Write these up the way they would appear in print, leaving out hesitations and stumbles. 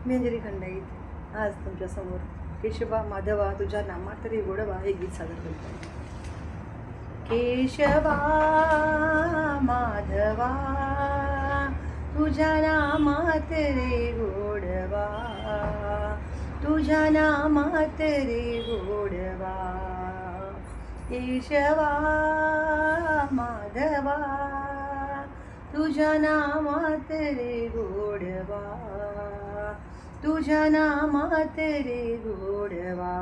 मी अंजली खंडाईत आज तुमच्यासमोर केशवा माधवा तुझ्या नामात रे गोडवा हे गीत सादर करतो आहे. केशवा माधवा तुझ्या नामात रे गोडवा, तुझ्या नामात रे गोडवा. केशवा माधवा तुझ्या नामात रे गोडवा, तुझ्या नामात रे गोडवा.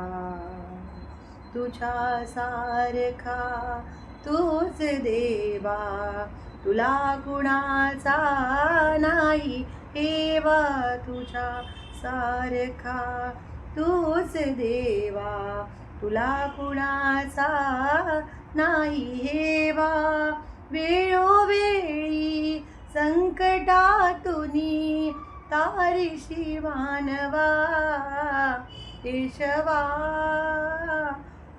तुझ्या सारखा तूच देवा, तुला कुणाचा नाही हेवा. तुझ्या सारखा तूच देवा, तुला कुणाचा नाही हेवा. वेळोवेळी संकटातुनी तारीशी मानवा. केशवा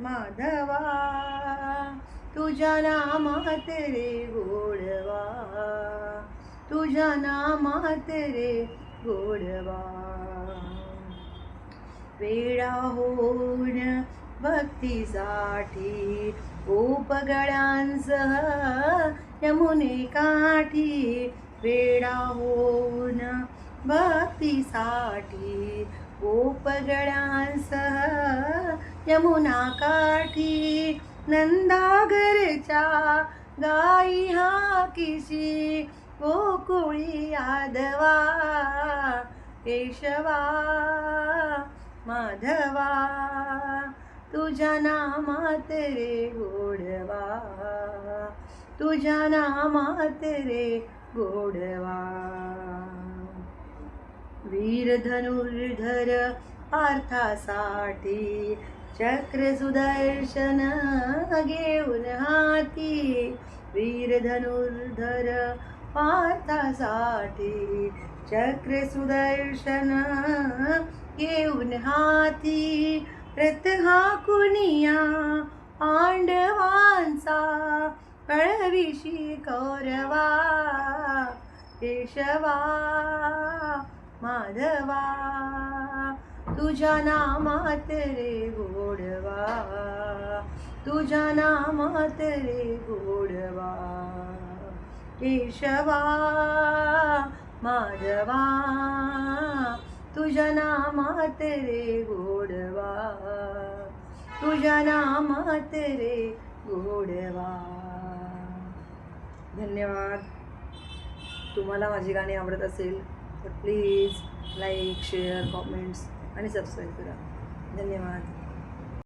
माधवा तुझ्या नामात रे गोडवा, तुझ्या नामात रे गोडवा. वेडा होऊन भक्तीसाठी उपगळ्यांसह यमुने काठी. वेडा होऊन भक्तीसाठी उपगळ्यांसह यमुना काठी. नंदागरच्या गाई हाकीशी गोकुळी यादवा. केशवा माधवा तुझ्या नामात रे गोडवा, तुझ्या नामात रे गोडवा. वीर धनुर्धर पार्थासाठी चक्र सुदर्शन घेऊन हाती. वीर धनुर्धर पार्थासाठी चक्र सुदर्शन घेऊन हाती. रथ हाकुनिया पांडवांचा कळविशी कौरवा. केशवा माधवा तुझ्या नामात रे गोडवा, तुझ्या नामात रे गोडवा. केशवा माधवा तुझ्या नामात रे गोडवा, तुझ्या नामात रे गोडवा. धन्यवाद. तुम्हाला माझी गाणी आवडत असेल तर प्लीज लाईक, शेअर, कॉमेंट्स आणि सबस्क्राईब करा. धन्यवाद.